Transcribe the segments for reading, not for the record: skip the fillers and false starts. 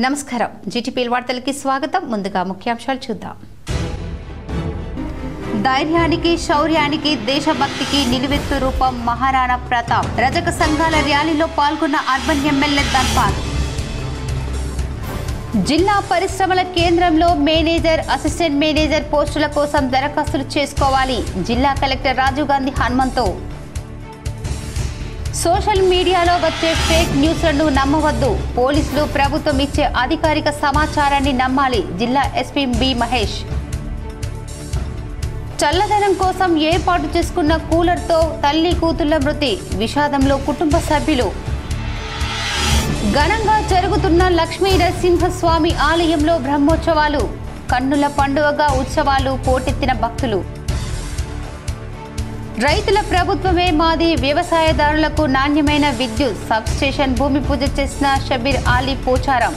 నమస్కారం జీటీపీ వార్తలకి స్వాగతం ముందుగా ముఖ్యాంశాలు చూద్దాం ధైర్యానికి శౌర్యానికి దేశభక్తికి నిలువెత్తు రూపం మహారాణా ప్రతాప్ రజక సంఘాల ర్యాలీలో పాల్గొన్న అర్బన్ ఎమ్మెల్యే ధన్పాల్ జిల్లా పరిశ్రమల కేంద్రంలో మేనేజర్ అసిస్టెంట్ మేనేజర్ పోస్టుల కోసం దరఖాస్తులు చేసుకోవాలి జిల్లా కలెక్టర్ రాజీవ్ గాంధీ హనుమంతో సోషల్ మీడియాలో వచ్చే ఫేక్ న్యూస్లను నమ్మవద్దు పోలీసులు ప్రభుత్వం ఇచ్చే అధికారిక సమాచారాన్ని నమ్మాలి జిల్లా ఎస్పీ బి మహేష్ చల్లదనం కోసం ఏర్పాటు చేసుకున్న కూలర్తో తల్లి కూతుళ్ల మృతి విషాదంలో కుటుంబ సభ్యులు ఘనంగా జరుగుతున్న లక్ష్మీ నరసింహస్వామి ఆలయంలో బ్రహ్మోత్సవాలు కన్నుల పండుగగా ఉత్సవాలు పోటెత్తిన భక్తులు రైతుల ప్రభుత్వమే మాది వ్యవసాయదారులకు నాణ్యమైన విద్యుత్ సబ్స్టేషన్ భూమి పూజ చేసిన షబీర్ అలీ పోచారం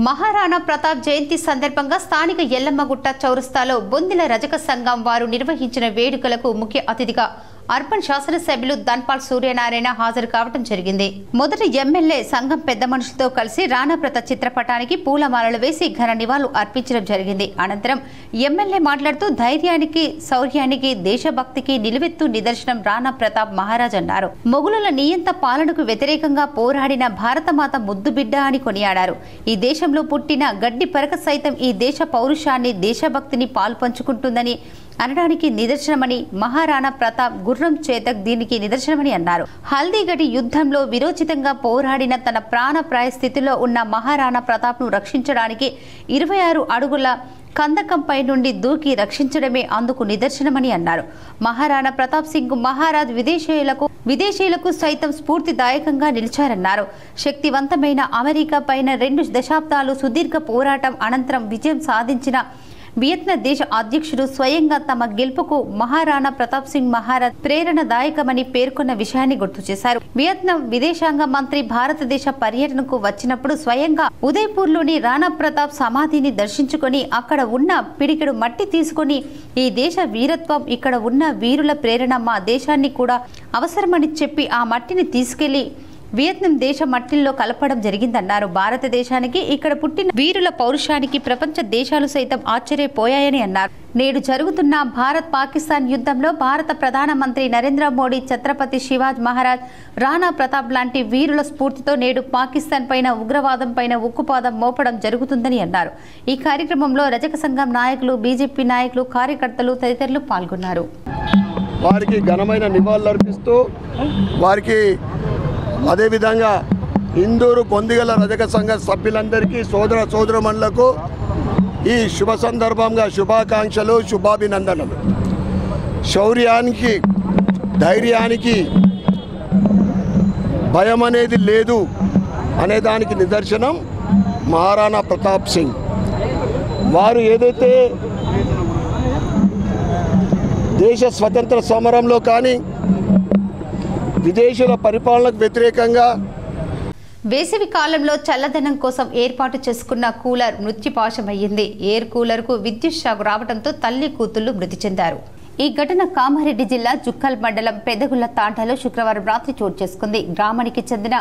మహారాణా ప్రతాప్ జయంతి సందర్భంగా స్థానిక ఎల్లమ్మగుట్ట చౌరస్తాలో బొందిల రజక సంఘం వారు నిర్వహించిన వేడుకలకు ముఖ్య అతిథిగా అర్బన్ శాసనసభ్యులు ధన్పాల్ సూర్యనారాయణ హాజరు కావడం జరిగింది మొదటి ఎమ్మెల్యే సంఘం పెద్ద మనుషులతో కలిసి రాణా ప్రతాప్ చిత్రపటానికి పూలమాలలు వేసి ఘన నివాళులు అర్పించడం జరిగింది అనంతరం ఎమ్మెల్యే మాట్లాడుతూ ధైర్యానికి శౌర్యానికి దేశభక్తికి నిలువెత్తు నిదర్శనం రాణా ప్రతాప్ మహారాజ్ అన్నారు మొఘలుల నియంత పాలనకు వ్యతిరేకంగా పోరాడిన భారతమాత ముద్దుబిడ్డ అని కొనియాడారు ఈ దేశంలో పుట్టిన గడ్డి పరక సైతం ఈ దేశ పౌరుషాన్ని దేశభక్తిని పాల్పంచుకుంటుందని అనడానికి నిదర్శనమని మహారాణా ప్రతాప్ గుర్రం చేతక్ దీనికి నిదర్శనమని అన్నారు హల్దీగడి యుద్ధంలో విరోచితంగా పోరాడిన తన ప్రాణప్రాయ స్థితిలో ఉన్న మహారాణా ప్రతాప్ ను రక్షించడానికి 26 అడుగుల కందకంపై నుండి దూకి రక్షించడమే అందుకు నిదర్శనమని అన్నారు మహారాణా ప్రతాప్ సింగ్ మహారాజ్ విదేశీయులకు సైతం స్ఫూర్తిదాయకంగా నిలిచారన్నారు శక్తివంతమైన అమెరికా పైన 2 దశాబ్దాలు సుదీర్ఘ పోరాటం అనంతరం విజయం సాధించిన వియత్నాం దేశ అధ్యక్షుడు స్వయంగా తమ గెలుపుకు మహారాణా ప్రతాప్ సింగ్ మహారాజ్ ప్రేరణదాయకమని పేర్కొన్న విషయాన్ని గుర్తు చేశారు వియత్నాం విదేశాంగ మంత్రి భారతదేశ పర్యటనకు వచ్చినప్పుడు స్వయంగా ఉదయ్పూర్లోని రాణా ప్రతాప్ సమాధిని దర్శించుకొని అక్కడ ఉన్న పిడికెడు మట్టి తీసుకొని ఈ దేశ వీరత్వం ఇక్కడ ఉన్న వీరుల ప్రేరణ మా దేశాన్ని కూడా అవసరమని చెప్పి ఆ మట్టిని తీసుకెళ్లి వియత్నాం దేశ మట్టిల్లో కలపడం జరిగిందన్నారు భారతదేశానికి ఇక్కడ పుట్టిన వీరుల పౌరుషానికి ప్రపంచ దేశాలు సైతం ఆశ్చర్యపోయాయని అన్నారు నేడు జరుగుతున్న భారత్ పాకిస్తాన్ యుద్ధంలో భారత ప్రధానమంత్రి నరేంద్ర మోడీ ఛత్రపతి శివాజ్ మహారాజ్ రాణా ప్రతాప్ లాంటి వీరుల స్ఫూర్తితో నేడు పాకిస్తాన్ పైన ఉగ్రవాదం పైన ఉక్కుపాదం మోపడం జరుగుతుందని అన్నారు ఈ కార్యక్రమంలో రజక సంఘం నాయకులు బీజేపీ నాయకులు కార్యకర్తలు తదితరులు పాల్గొన్నారు వారికి ఘనమైన నివాళులర్పిస్తూ వారికి అదేవిధంగా ఇందూరు బొందిగల రజక సంఘ సభ్యులందరికీ సోదరమణులకు ఈ శుభ సందర్భంగా శుభాకాంక్షలు శుభాభినందనలు శౌర్యానికి ధైర్యానికి భయం అనేది లేదు అనేదానికి నిదర్శనం మహారాణా ప్రతాప్ సింగ్ వారు ఏదైతే దేశ స్వతంత్ర సమరంలో కానీ విదేశీయుల పరిపాలనకు వ్యతిరేకంగా వేసవి కాలంలో చల్లదనం కోసం ఏర్పాటు చేసుకున్న కూలర్ మృత్యుపాశమయ్యింది ఎయిర్ కూలర్కు విద్యుత్ షాక్ రావడంతో తల్లి కూతుళ్లు మృతి చెందారు ఈ ఘటన కామారెడ్డి జిల్లా జుక్కల్ మండలం పెదగుళ్ల తాండాలో శుక్రవారం రాత్రి చోటు చేసుకుంది గ్రామానికి చెందిన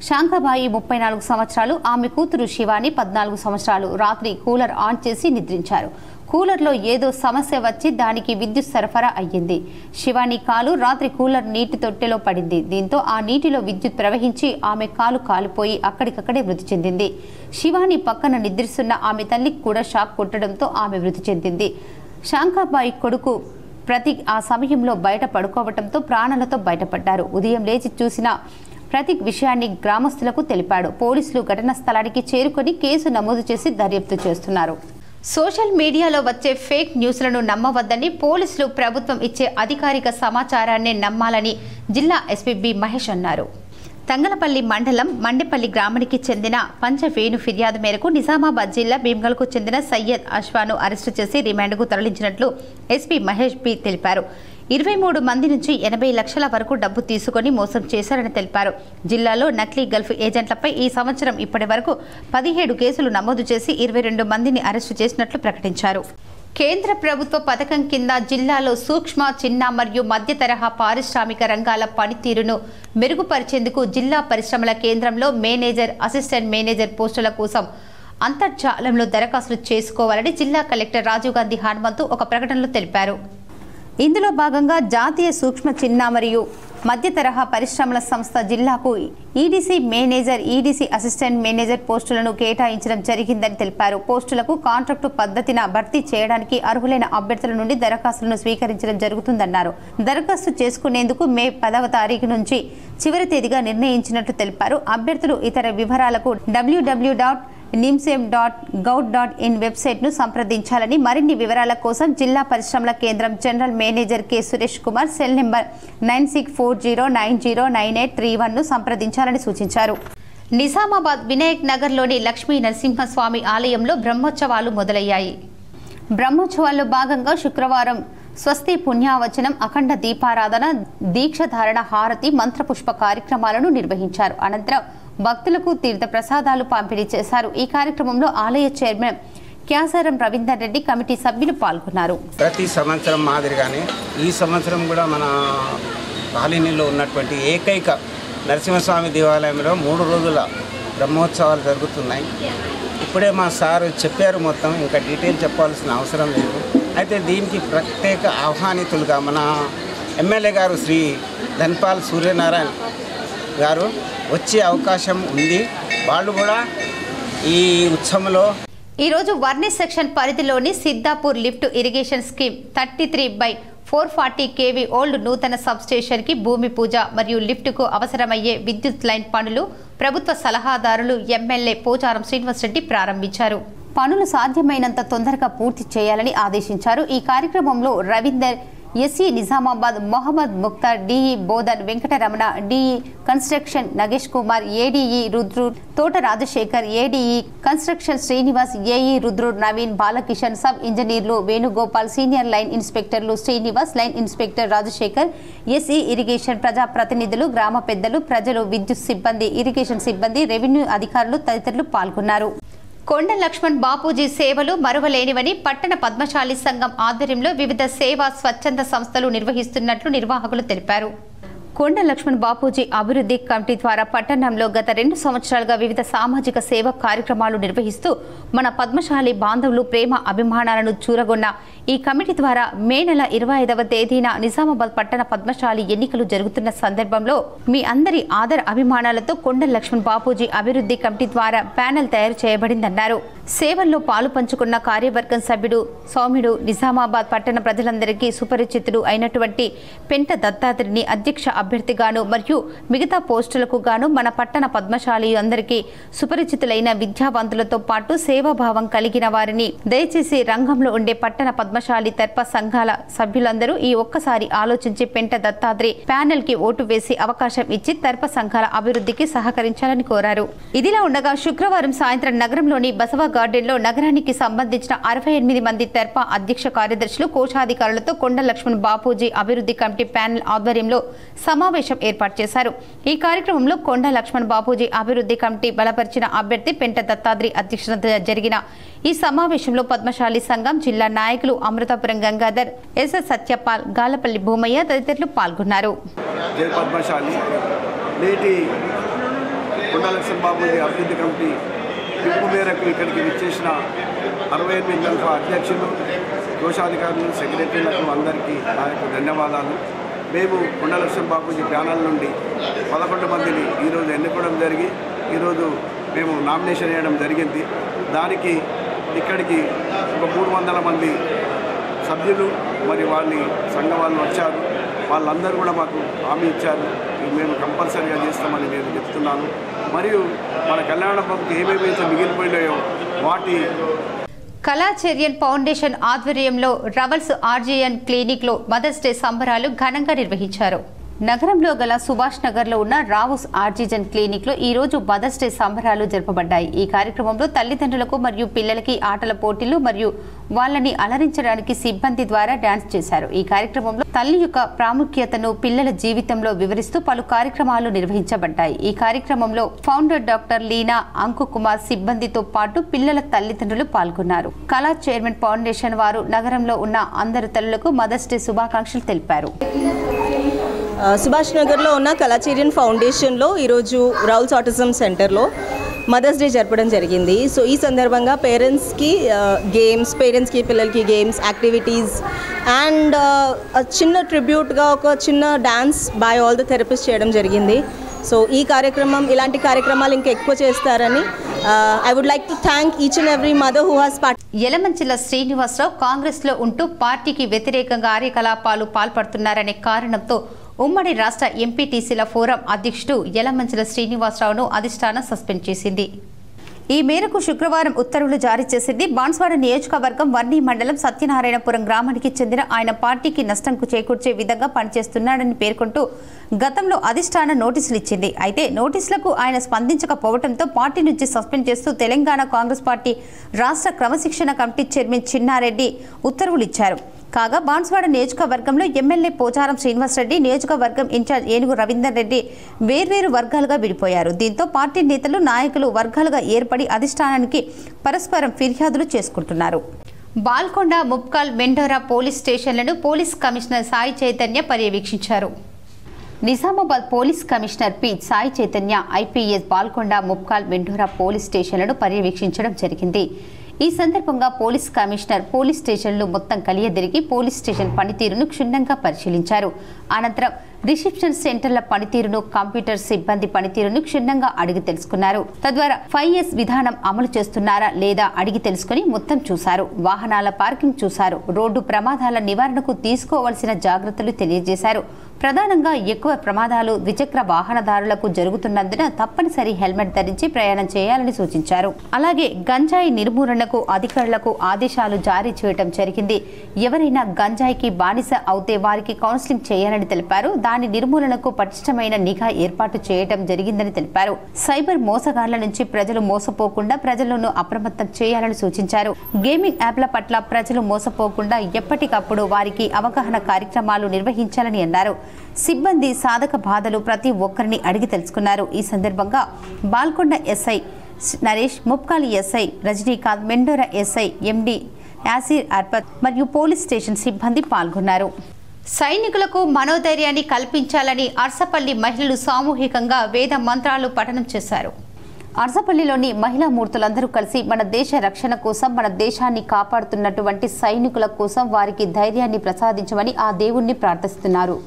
శాంకాబాయి 34 సంవత్సరాలు ఆమె కూతురు శివాని 14 సంవత్సరాలు రాత్రి కూలర్ ఆన్ చేసి నిద్రించారు కూలర్లో ఏదో సమస్య వచ్చి దానికి విద్యుత్ సరఫరా అయ్యింది శివాని కాలు రాత్రి కూలర్ నీటి తొట్టెలో పడింది దీంతో ఆ నీటిలో విద్యుత్ ప్రవహించి ఆమె కాలు కాలిపోయి అక్కడికక్కడే మృతి చెందింది శివాని పక్కన నిద్రిస్తున్న ఆమె తల్లికి కూడా షాక్ కొట్టడంతో ఆమె మృతి చెందింది శాంకాబాయి కొడుకు ప్రతీక్ ఆ సమయంలో బయట పడుకోవడంతో ప్రాణాలతో బయటపడ్డారు ఉదయం లేచి చూసిన ప్రతీక్ విషయాన్ని గ్రామస్తులకు తెలిపాడు పోలీసులు ఘటనా స్థలానికి చేరుకొని కేసు నమోదు చేసి దర్యాప్తు చేస్తున్నారు సోషల్ మీడియాలో వచ్చే ఫేక్ న్యూస్లను నమ్మవద్దని పోలీసులు ప్రభుత్వం ఇచ్చే అధికారిక సమాచారాన్ని నమ్మాలని జిల్లా ఎస్పీ బి మహేష్ అన్నారు తంగలపల్లి మండలం మండేపల్లి గ్రామానికి చెందిన పంచవేణు ఫిర్యాదు మేరకు నిజామాబాద్ జిల్లా భీమ్గల్కు చెందిన సయ్యద్ అష్వాను అరెస్టు చేసి రిమాండ్కు తరలించినట్లు ఎస్పీ మహేష్ బి తెలిపారు 23 మంది నుంచి 80 లక్షల వరకు డబ్బు తీసుకొని మోసం చేశారని తెలిపారు జిల్లాలో నకిలీ గల్ఫ్ ఏజెంట్లపై ఈ సంవత్సరం ఇప్పటి వరకు 17 కేసులు నమోదు చేసి 22 మందిని అరెస్టు చేసినట్లు ప్రకటించారు కేంద్ర ప్రభుత్వ పథకం కింద జిల్లాలో సూక్ష్మ, చిన్న మరియు మధ్య తరహా పారిశ్రామిక రంగాల పనితీరును మెరుగుపరిచేందుకు జిల్లా పరిశ్రమల కేంద్రంలో మేనేజర్, అసిస్టెంట్ మేనేజర్ పోస్టుల కోసం అంతర్జాలంలో దరఖాస్తులు చేసుకోవాలని జిల్లా కలెక్టర్ రాజీవ్ గాంధీ హనుమంతు ఒక ప్రకటనలో తెలిపారు. ఇందులో భాగంగా జాతీయ సూక్ష్మ, చిన్న మరియు మధ్య తరహా పరిశ్రమల సంస్థ జిల్లాకు EDC manager, EDC assistant manager పోస్టులను కేటాయించడం జరిగిందని తెలిపారు. పోస్టులకు కాంట్రాక్టు పద్ధతిన భర్తీ చేయడానికి అర్హులైన అభ్యర్థుల నుండి దరఖాస్తులను స్వీకరించడం జరుగుతుందన్నారు. దరఖాస్తు చేసుకునేందుకు మే 10వ తారీఖు నుంచి చివరి తేదీగా నిర్ణయించినట్లు తెలిపారు. అభ్యర్థులు ఇతర వివరాలకు www.nimsem.gov.in వెబ్సైట్ను సంప్రదించాలని, మరిన్ని వివరాల కోసం జిల్లా పరిశ్రమల కేంద్రం general manager K Suresh Kumar cell number 9640909831ను సంప్రదించాలని సూచించారు. నిజామాబాద్ వినాయక్ నగర్లోని లక్ష్మీ నరసింహస్వామి ఆలయంలో బ్రహ్మోత్సవాలు మొదలయ్యాయి. బ్రహ్మోత్సవాల్లో భాగంగా శుక్రవారం స్వస్తి పుణ్యావచనం, అఖండ దీపారాధన, దీక్షధారణ, హారతి, మంత్రపుష్ప కార్యక్రమాలను నిర్వహించారు. అనంతరం భక్తులకు తీర్థ ప్రసాదాలు పంపిణీ చేశారు. ఈ కార్యక్రమంలో ఆలయ చైర్మన్ క్యాసారం రవీందర్ రెడ్డి, కమిటీ సభ్యులు పాల్గొన్నారు. ప్రతి సంవత్సరం మాదిరిగానే ఈ సంవత్సరం కూడా మన కాలనీలో ఉన్నటువంటి ఏకైక నరసింహస్వామి దేవాలయంలో 3 రోజుల బ్రహ్మోత్సవాలు జరుగుతున్నాయి. ఇప్పుడే మా సార్ చెప్పారు, మొత్తం ఇంకా డీటెయిల్ చెప్పాల్సిన అవసరం లేదు. అయితే దీనికి ప్రత్యేక ఆహ్వానితులుగా మన ఎమ్మెల్యే గారు శ్రీ ధన్పాల్ సూర్యనారాయణ గారు వచ్చే అవకాశం ఉంది. వాళ్ళు కూడా ఈ ఉత్సవంలో ఈరోజు వర్ణి సెక్షన్ పరిధిలోని Siddhapur lift irrigation scheme 33/440 kV old నూతన సబ్స్టేషన్ కి భూమి పూజ మరియు లిఫ్టుకు అవసరమయ్యే విద్యుత్ లైన్ పనులు ప్రభుత్వ సలహాదారులు ఎమ్మెల్యే పోచారం శ్రీనివాసరెడ్డి ప్రారంభించారు. పనులు సాధ్యమైనంత తొందరగా పూర్తి చేయాలని ఆదేశించారు. ఈ కార్యక్రమంలో Ravinder, SE Nizamabad Mohammed Mukhtar, DE Bodhan Venkataramana, DE construction Nagesh Kumar, ADE Rudrur, Thota Rajashekar, ADE construction Srinivas, AE Rudrur Naveen, Balakishan, sub ఇంజనీర్లు వేణుగోపాల్, సీనియర్ లైన్ ఇన్స్పెక్టర్లు Srinivas, line inspector Rajashekar, SE irrigation ప్రజాప్రతినిధులు, గ్రామ పెద్దలు, ప్రజలు, విద్యుత్ సిబ్బంది, ఇరిగేషన్ సిబ్బంది, రెవెన్యూ అధికారులు తదితరులు పాల్గొన్నారు. కొండ లక్ష్మణ్ బాపూజీ సేవలు మరువలేనివని పట్టణ పద్మశాలి సంఘం ఆధ్వర్యంలో వివిధ సేవా స్వచ్ఛంద సంస్థలు నిర్వహిస్తున్నట్లు నిర్వాహకులు తెలిపారు. కొండ లక్ష్మణ్ బాపూజీ అభివృద్ధి కమిటీ ద్వారా పట్టణంలో గత 2 సంవత్సరాలుగా వివిధ సామాజిక సేవా కార్యక్రమాలు నిర్వహిస్తూ మన పద్మశాలి బాంధవులు ప్రేమ అభిమానాలను చూరగొన్న ఈ కమిటీ ద్వారా మే నెల 25వ తేదీన నిజామాబాద్ పట్టణ పద్మశాలి ఎన్నికలు జరుగుతున్న సందర్భంలో మీ అందరి ఆదర అభిమానాలతో కొండ లక్ష్మణ్ బాపూజీ అభివృద్ధి కమిటీ ద్వారా ప్యానెల్ తయారు చేయబడిందన్నారు. సేవల్లో పాలు పంచుకున్న కార్యవర్గం సభ్యుడు సౌమ్యుడు, నిజామాబాద్ పట్టణ ప్రజలందరికీ సుపరిచితుడు అయినటువంటి పెంట దత్తాత్రిని అధ్యక్ష అభ్యర్థిగాను మరియు మిగతా పోస్టులకు గాను మన పట్టణ పద్మశాలి అందరికీ సుపరిచితులైన విద్యావంతులతో పాటు సేవాభావం కలిగిన వారిని దయచేసి రంగంలో ఉండే పట్టణ పద్మశాలి తర్ప సంఘాల సభ్యులందరూ ఈ ఒక్కసారి ఆలోచించి పెంట దత్తాత్రి ప్యానెల్ కి ఓటు వేసి అవకాశం ఇచ్చి తర్ప సంఘాల అభివృద్ధికి సహకరించాలని కోరారు. ఇదిలా ఉండగా శుక్రవారం సాయంత్రం నగరంలోని బసవ గార్డెన్ లో నగరానికి సంబంధించిన 68 మంది తర్ప అధ్యక్ష కార్యదర్శులు, కోశాధికారులతో కొండ లక్ష్మణ్ బాపూజీ అభివృద్ధి కమిటీ ప్యానెల్ ఆధ్వర్యంలో సమావేశం ఏర్పాటు చేశారు. ఈ కార్యక్రమంలో కొండ లక్ష్మణ్ బాపూజీ అభివృద్ధి కమిటీ బలపరిచిన అభ్యర్థి పెంట దత్తాత్రి అధ్యక్షతన జరిగిన ఈ సమావేశంలో పద్మశాలి సంఘం జిల్లా నాయకులు అమృతాపురం గంగాధర్, ఎస్ఎస్ సత్యపాల్, గాలపల్లి భూమయ్య తదితరులు పాల్గొన్నారు. జై పద్మశాలి నేటి కొండ లక్ష్మణ్ బాపూజీ అభివృద్ధి కమిటీ పిలుపు మేరకు ఇక్కడికి విచ్చేసిన 68 గల్ఫ్ అధ్యక్షులు, కోశాధికారులు, సెక్రటరీలకు అందరికీ నా యొక్క ధన్యవాదాలు. మేము కొండ లక్ష్మణ్ బాపూజీ ప్యానల్ నుండి 11 మందిని ఈరోజు ఎన్నుకోవడం జరిగి ఈరోజు మేము నామినేషన్ వేయడం జరిగింది. దానికి ఇక్కడికి ఒక 300 మంది సభ్యులు మరి వాళ్ళ సంఘం వాళ్ళు వచ్చారు. వాళ్ళందరూ కూడా మాకు హామీ ఇచ్చారు, మేము కంపల్సరీగా చేస్తామని నేను చెప్తున్నాను. మరియు మన కళ్యాణబాబుకి ఏమేమైతే మిగిలిపోయినాయో వాటి కళాచర్యన్ ఫౌండేషన్ ఆధ్వర్యంలో రవల్స్ ఆర్జీఎన్ క్లినిక్ లో మదర్స్ డే సంబరాలు ఘనంగా నిర్వహించారు. నగరంలో గల సుభాష్ నగర్లో ఉన్న రావుస్ ఆర్జిజన్ క్లినిక్లో ఈ రోజు మదర్స్ డే సంబరాలు జరపబడ్డాయి. ఈ కార్యక్రమంలో తల్లిదండ్రులకు మరియు పిల్లలకి ఆటల పోటీలు మరియు వాళ్ళని అలరించడానికి సిబ్బంది ద్వారా డాన్స్ చేశారు. ఈ కార్యక్రమంలో తల్లి యొక్క ప్రాముఖ్యతను పిల్లల జీవితంలో వివరిస్తూ పలు కార్యక్రమాలు నిర్వహించబడ్డాయి. ఈ కార్యక్రమంలో ఫౌండర్ డాక్టర్ లీనా అంకు కుమార్ సిబ్బందితో పాటు పిల్లల తల్లిదండ్రులు పాల్గొన్నారు. కళా చైర్మన్ ఫౌండేషన్ వారు నగరంలో ఉన్న అందరు తల్లులకు మదర్స్ డే శుభాకాంక్షలు తెలిపారు. సుభాష్ నగర్లో ఉన్న కళాచైర్యన్ ఫౌండేషన్లో ఈరోజు రౌల్స్ ఆటిజం సెంటర్లో మదర్స్ డే జరపడం జరిగింది. సో ఈ సందర్భంగా పేరెంట్స్కి పిల్లలకి గేమ్స్ యాక్టివిటీస్ అండ్ చిన్న ట్రిబ్యూట్గా ఒక చిన్న dance by all the therapist చేయడం జరిగింది. సో ఈ కార్యక్రమం ఇలాంటి కార్యక్రమాలు ఇంకా ఎక్కువ చేస్తారని I would like to thank each and every mother who has Yalamanchili Srinivasarao కాంగ్రెస్లో ఉంటూ పార్టీకి వ్యతిరేకంగా కార్యకలాపాలు పాల్పడుతున్నారనే కారణంతో ఉమ్మడి రాష్ట్ర ఎంపీటీసీల ఫోరం అధ్యక్షుడు యలమంచిల శ్రీనివాసరావును అధిష్టానం సస్పెండ్ చేసింది. ఈ మేరకు శుక్రవారం ఉత్తర్వులు జారీ చేసింది. బాన్స్వాడ నియోజకవర్గం వర్ణి మండలం సత్యనారాయణపురం గ్రామానికి చెందిన ఆయన పార్టీకి నష్టం చేకూర్చే విధంగా పనిచేస్తున్నాడని పేర్కొంటూ గతంలో అధిష్టానం నోటీసులు ఇచ్చింది. అయితే నోటీసులకు ఆయన స్పందించకపోవడంతో పార్టీ నుంచి సస్పెండ్ చేస్తూ తెలంగాణ కాంగ్రెస్ పార్టీ రాష్ట్ర క్రమశిక్షణ కమిటీ చైర్మన్ చిన్నారెడ్డి ఉత్తర్వులు ఇచ్చారు. కాగా బాన్స్వాడ నియోజకవర్గంలో ఎమ్మెల్యే పోచారం శ్రీనివాసరెడ్డి, నియోజకవర్గం ఇన్ఛార్జ్ ఏనుగు రవీందర్ రెడ్డి వేర్వేరు వర్గాలుగా విడిపోయారు. దీంతో పార్టీ నేతలు నాయకులు వర్గాలుగా ఏర్పడి అధిష్టానానికి పరస్పరం ఫిర్యాదులు చేసుకుంటున్నారు. బాల్కొండ, ముప్కాల్, మెండోరా పోలీస్ స్టేషన్లను పోలీస్ కమిషనర్ సాయి చైతన్య పర్యవేక్షించారు. Nizamabad police commissioner P Sai Chaitanya IPS Balkonda, Mupkal, Mendora police స్టేషన్లను పర్యవేక్షించడం జరిగింది. ఈ సందర్భంగా పోలీస్ కమిషనర్ పోలీస్ స్టేషన్లు మొత్తం కలియదిరిగి పోలీస్ స్టేషన్ పనితీరును క్షుణ్ణంగా పరిశీలించారు. అనంతరం రిసెప్షన్ సెంటర్ల పనితీరును, కంప్యూటర్ సిబ్బంది పనితీరును క్షుణ్ణంగా అడిగి తెలుసుకున్నారు. తద్వారా 5S విధానం అమలు చేస్తున్నారా లేదా అడిగి తెలుసుకుని మొత్తం చూశారు. వాహనాల పార్కింగ్ చూశారు. రోడ్డు ప్రమాదాల నివారణకు తీసుకోవాల్సిన జాగ్రత్తలు తెలియజేశారు. ప్రధానంగా ఎక్కువ ప్రమాదాలు ద్విచక్ర వాహనదారులకు జరుగుతున్నందున తప్పనిసరి హెల్మెట్ ధరించి ప్రయాణం చేయాలని సూచించారు. అలాగే గంజాయి నిర్మూలనకు అధికారులకు ఆదేశాలు జారీ చేయడం జరిగింది. ఎవరైనా గంజాయికి బానిస అవుతే వారికి కౌన్సిలింగ్ చేయాలని తెలిపారు. దాని నిర్మూలనకు పటిష్టమైన నిఘా ఏర్పాటు చేయడం జరిగిందని తెలిపారు. సైబర్ మోసగాళ్ల నుంచి ప్రజలు మోసపోకుండా ప్రజలను అప్రమత్తం చేయాలని సూచించారు. గేమింగ్ యాప్ల పట్ల ప్రజలు మోసపోకుండా ఎప్పటికప్పుడు వారికి అవగాహన కార్యక్రమాలు నిర్వహించాలని అన్నారు. సిబ్బంది సాధక బాధలు ప్రతి ఒక్కరిని అడిగి తెలుసుకున్నారు. ఈ సందర్భంగా బాల్కొండ ఎస్ఐ నరేష్, ముప్కాలి SI Rajinikanth, Mendora SI MD Yasir Arafat మరియు పోలీస్ స్టేషన్ సిబ్బంది పాల్గొన్నారు. సైనికులకు మనోధైర్యాన్ని కల్పించాలని అర్సపల్లి మహిళలు సామూహికంగా వేద మంత్రాలు పఠనం చేశారు. అర్సపల్లిలోని మహిళా మూర్తులందరూ కలిసి మన దేశ రక్షణ కోసం, మన దేశాన్ని కాపాడుతున్నటువంటి సైనికుల కోసం వారికి ధైర్యాన్ని ప్రసాదించమని ఆ దేవుణ్ణి ప్రార్థిస్తున్నారు.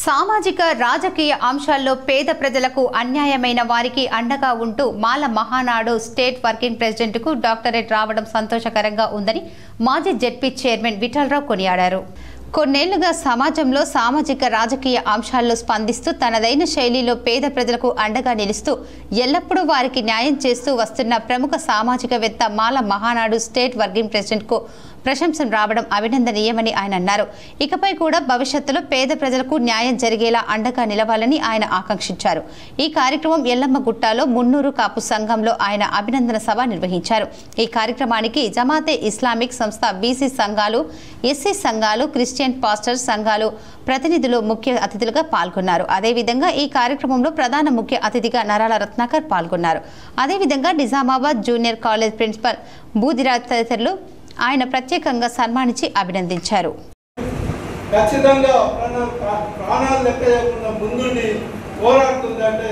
సామాజిక రాజకీయ అంశాల్లో పేద ప్రజలకు అన్యాయమైన వారికి అండగా ఉంటూ మాల మహానాడు స్టేట్ వర్కింగ్ ప్రెసిడెంట్కు డాక్టరేట్ రావడం సంతోషకరంగా ఉందని మాజీ జెడ్పీ చైర్మన్ విఠలరావు కొనియాడారు. కొన్నేళ్లుగా సమాజంలో సామాజిక రాజకీయ అంశాల్లో స్పందిస్తూ తనదైన శైలిలో పేద ప్రజలకు అండగా నిలుస్తూ ఎల్లప్పుడూ వారికి న్యాయం చేస్తూ వస్తున్న ప్రముఖ సామాజికవేత్త మాల మహానాడు స్టేట్ వర్కింగ్ ప్రెసిడెంట్కు ప్రశంసలు రావడం అభినందనీయమని ఆయన అన్నారు. ఇకపై కూడా భవిష్యత్తులో పేద ప్రజలకు న్యాయం జరిగేలా అండగా నిలవాలని ఆయన ఆకాంక్షించారు. ఈ కార్యక్రమం ఎల్లమ్మగుట్టలో మున్నూరు కాపు సంఘంలో ఆయన అభినందన సభ నిర్వహించారు. ఈ కార్యక్రమానికి జమాతే ఇస్లామిక్ సంస్థ, బీసీ సంఘాలు, ఎస్సీ సంఘాలు, క్రిస్టియన్ పాస్టర్ సంఘాలు ప్రతినిధులు ముఖ్య అతిథులుగా పాల్గొన్నారు. అదేవిధంగా ఈ కార్యక్రమంలో ప్రధాన ముఖ్య అతిథిగా నరాల రత్నాకర్ పాల్గొన్నారు. అదేవిధంగా నిజామాబాద్ జూనియర్ కాలేజ్ ప్రిన్సిపల్ బూదిరాజ్ తదితరులు ఆయన ప్రత్యేకంగా సన్మానించి అభినందించారు. ఖచ్చితంగా ప్రాణాలు లెక్క చేయకుండా ముందుండి పోరాడుతుందంటే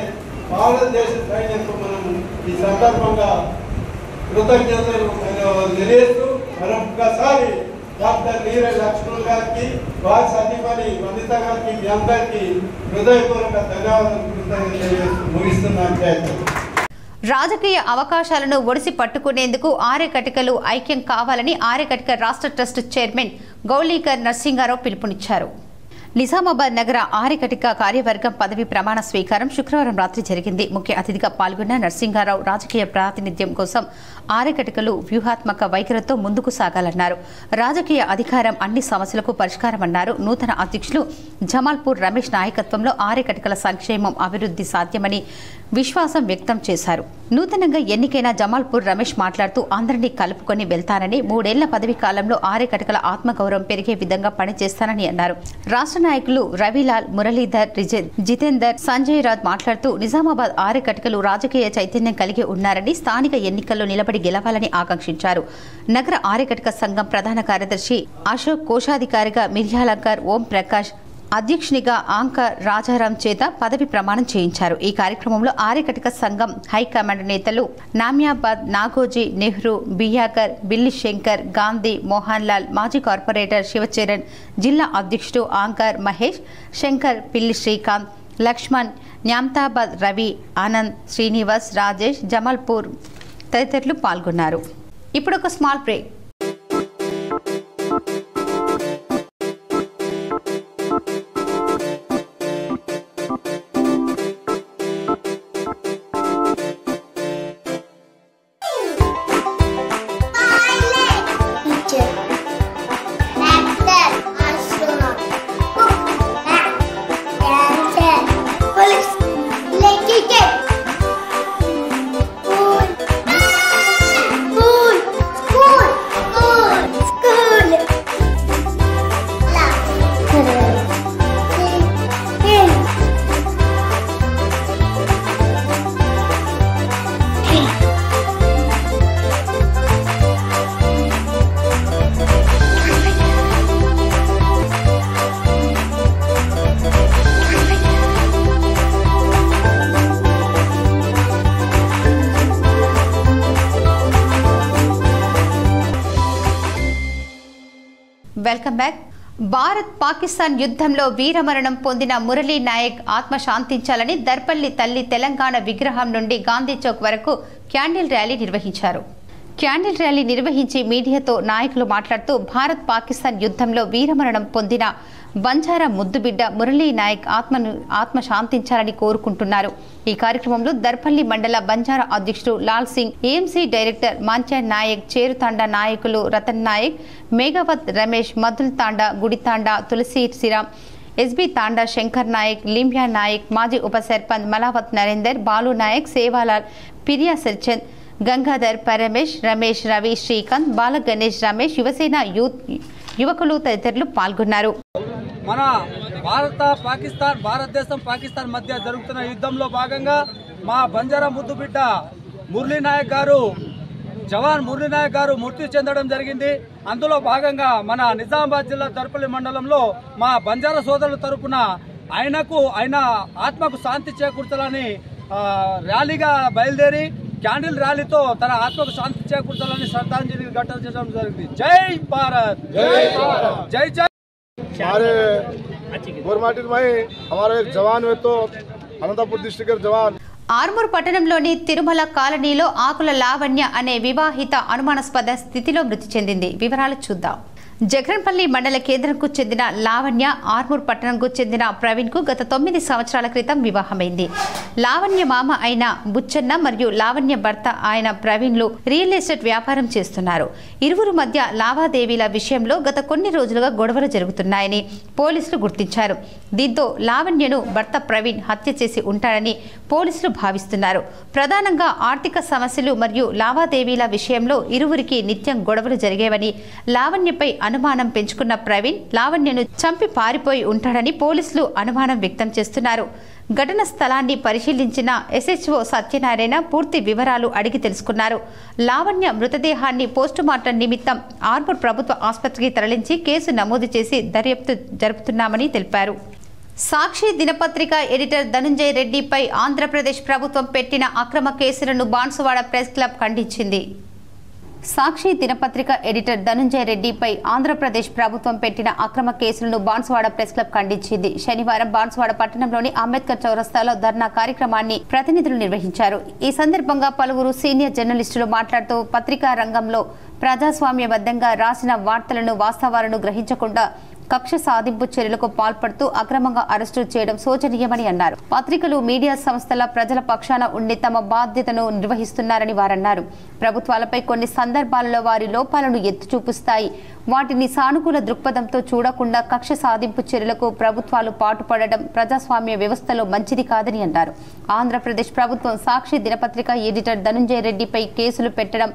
భారతదేశ సైన్యంకు మనం ఈ సందర్భంగా కృతజ్ఞతలు తెలియజేస్తూ మరొకసారి డాక్టర్ నీర లక్ష్మణ్ గారికి, వారి సతీమణి వనిత గారికి, మీ అందరికీ హృదయపూర్వక ధన్యవాదాలు ముగిస్తున్నాను. రాజకీయ అవకాశాలను ఒడిసి పట్టుకునేందుకు ఆర్యకటికలు ఐక్యం కావాలని ఆర్యకటిక రాష్ట్ర ట్రస్ట్ చైర్మన్ గౌలీకర్ నర్సింగారావు పిలుపునిచ్చారు. నిజామాబాద్ నగర ఆర్యకటిక కార్యవర్గం పదవి ప్రమాణ స్వీకారం శుక్రవారం రాత్రి జరిగింది. ముఖ్య అతిథిగా పాల్గొన్న నర్సింగారావు రాజకీయ ప్రాతినిధ్యం కోసం ఆర్యకటికలు వ్యూహాత్మక వైఖరితో ముందుకు సాగాలన్నారు. రాజకీయ అధికారం అన్ని సమస్యలకు పరిష్కారమన్నారు. నూతన అధ్యక్షులు జమాల్పూర్ రమేష్ నాయకత్వంలో ఆర్యకటికల సంక్షేమం అభివృద్ధి సాధ్యమని విశ్వాసం వ్యక్తం చేశారు. నూతనంగా ఎన్నికైన జమాల్పూర్ రమేష్ మాట్లాడుతూ అందరినీ కలుపుకొని వెళ్తానని, 3 ఏళ్ల పదవి కాలంలో ఆర్యకటికల ఆత్మగౌరవం పెరిగే విధంగా పనిచేస్తానని అన్నారు. రాష్ట్ర నాయకులు రవిలాల్, మురళీధర్, జితేందర్, సంజయ్ రాజ్ మాట్లాడుతూ నిజామాబాద్ ఆర్యకటికలు రాజకీయ చైతన్యం కలిగి ఉన్నారని, స్థానిక ఎన్నికల్లో నిలబడి గెలవాలని ఆకాంక్షించారు. నగర ఆర్యకటిక సంఘం ప్రధాన కార్యదర్శి అశోక్, కోశాధికారిగా మిర్యాలంకర్ ఓం ప్రకాష్, అధ్యక్షునిగా ఆంకర్ రాజారాం చేత పదవి ప్రమాణం చేయించారు. ఈ కార్యక్రమంలో ఆర్యకటిక సంఘం హైకమాండ్ నేతలు నామ్యాబాద్, నాగోజీ, నెహ్రూ, బియాకర్, బిల్లి శంకర్, గాంధీ, మోహన్ లాల్, మాజీ కార్పొరేటర్ శివచరణ్, జిల్లా అధ్యక్షుడు ఆంకర్ మహేష్, శంకర్, పిల్లి శ్రీకాంత్, లక్ష్మణ్, న్యామ్తాబాద్ రవి, ఆనంద్, శ్రీనివాస్, రాజేష్, జమాల్పూర్ తదితరులు పాల్గొన్నారు. ఇప్పుడు ఒక small break. Welcome back. Bharat Pakistan యుద్ధంలో వీరమరణం పొందిన మురళీ నాయక్ ఆత్మ శాంతించాలని దర్పల్లి తల్లి తెలంగాణ విగ్రహం నుండి గాంధీ చౌక్ వరకు క్యాండిల్ ర్యాలీ నిర్వహించారు. క్యాండిల్ ర్యాలీ నిర్వహించి మీడియాతో నాయకులు మాట్లాడుతూ భారత్ పాకిస్తాన్ యుద్ధంలో వీరమరణం పొందిన బంజారా ముద్దుబిడ్డ మురళీ నాయక్ ఆత్మ శాంతించాలని కోరుకుంటున్నారు. ఈ కార్యక్రమంలో దర్పల్లి మండల బంజారా అధ్యక్షుడు లాల్ సింగ్, ఏఎంసీ డైరెక్టర్ మాంచా నాయక్, చేరుతాండా నాయకులు రతన్ నాయక్, మేఘవత్ రమేష్, మధుల్ తాండా, గుడితాండా, తులసి శ్రీరామ్, ఎస్బీ తాండా, శంకర్ నాయక్, లింబ్యా నాయక్, మాజీ ఉప సర్పంచ్ మలావత్ నరేందర్, బాలు నాయక్, సేవాలాల్, పిరియా సర్చంద్, గంగాధర్, పరమేష్, రమేష్, రవి, శ్రీకాంత్, బాల గణేష్, రమేష్, యువసేన యువకులు తదితరులు పాల్గొన్నారు. మన భారతదేశం పాకిస్తాన్ మధ్య జరుగుతున్న యుద్ధంలో భాగంగా మా బంజారా ముద్దుబిడ్డ మురళీ నాయక్ గారు, జవాన్ మురళీ నాయక్ గారు మృతి చెందడం జరిగింది. అందులో భాగంగా మన నిజామాబాద్ జిల్లా దర్పల్లి మండలంలో మా బంజారా సోదరుల తరపున ఆయన ఆత్మకు శాంతి చేకూర్చాలని ర్యాలీగా బయలుదేరి క్యాండిల్ ర్యాలీతో తన ఆత్మకు శాంతి చేకూర్చాలని శ్రద్ధాంజలి ఘటించడం జరిగింది. జై భారత్, జై భారత్, జై జై. हमारे गोरमाटी में हमारा एक जवान है तो अनंतपुर डिस्ट्रिक्ट के जवान. ఆర్మూర్ పట్టణంలోని తిరుమల కాలనీలో ఆకుల లావణ్య అనే వివాహిత అనుమానాస్పద స్థితిలో మృతి చెందింది. వివరాలు చూద్దాం. జగన్పల్లి మండల కేంద్రంకు చెందిన లావణ్య ఆర్మూర్ పట్టణంకు చెందిన ప్రవీణ్ కు గత 9 సంవత్సరాల క్రితం వివాహమైంది. లావణ్య మామ అయిన బుచ్చన్న మరియు లావణ్య భర్త ఆయన ప్రవీణ్లు రియల్ ఎస్టేట్ వ్యాపారం చేస్తున్నారు. ఇరువురు మధ్య లావాదేవీల విషయంలో గత కొన్ని రోజులుగా గొడవలు జరుగుతున్నాయని పోలీసులు గుర్తించారు. దీంతో లావణ్యను భర్త ప్రవీణ్ హత్య చేసి ఉంటాడని పోలీసులు భావిస్తున్నారు. ప్రధానంగా ఆర్థిక సమస్యలు మరియు లావాదేవీల విషయంలో ఇరువురికి నిత్యం గొడవలు జరిగేవని, లావణ్యపై అనుమానం పెంచుకున్న ప్రవీణ్ లావణ్యను చంపి పారిపోయి ఉంటాడని పోలీసులు అనుమానం వ్యక్తం చేస్తున్నారు. ఘటన స్థలాన్ని పరిశీలించిన ఎస్హెచ్ఓ సత్యనారాయణ పూర్తి వివరాలు అడిగి తెలుసుకున్నారు. లావణ్య మృతదేహాన్ని పోస్టుమార్టం నిమిత్తం ఆర్మూర్ ప్రభుత్వ ఆసుపత్రికి తరలించి కేసు నమోదు చేసి దర్యాప్తు జరుపుతున్నామని తెలిపారు. సాక్షి దినపత్రిక ఎడిటర్ ధనుంజయ రెడ్డిపై ఆంధ్రప్రదేశ్ ప్రభుత్వం పెట్టిన అక్రమ కేసులను బాన్సువాడ ప్రెస్ క్లబ్ ఖండించింది. సాక్షి దినపత్రిక ఎడిటర్ ధనుంజయ రెడ్డిపై ఆంధ్రప్రదేశ్ ప్రభుత్వం పెట్టిన అక్రమ కేసులను బాన్సువాడ ప్రెస్ క్లబ్ ఖండించింది. శనివారం బాన్సువాడ పట్టణంలోని అంబేద్కర్ చౌరస్తాలో ధర్నా కార్యక్రమాన్ని ప్రతినిధులు నిర్వహించారు. ఈ సందర్భంగా పలువురు సీనియర్ జర్నలిస్టులు మాట్లాడుతూ పత్రికా రంగంలో ప్రజాస్వామ్యబద్ధంగా రాసిన వార్తలను వాస్తవాలను గ్రహించకుండా కక్ష సాధింపు చర్యలకు పాల్పడుతూ అక్రమంగా అరెస్టు చేయడం శోచనీయమని అన్నారు. పత్రికలు, మీడియా సంస్థల ప్రజల పక్షాన ఉండి తమ బాధ్యతను నిర్వహిస్తున్నారని వారన్నారు. ప్రభుత్వాలపై కొన్ని సందర్భాలలో వారి లోపాలను ఎత్తి చూపిస్తాయి. వాటిని సానుకూల దృక్పథంతో చూడకుండా కక్ష సాధింపు చర్యలకు ప్రభుత్వాలు పాటుపడడం ప్రజాస్వామ్య వ్యవస్థలో మంచిది కాదని అన్నారు. ఆంధ్రప్రదేశ్ ప్రభుత్వం సాక్షి దినపత్రిక ఎడిటర్ ధనుంజయ రెడ్డిపై కేసులు పెట్టడం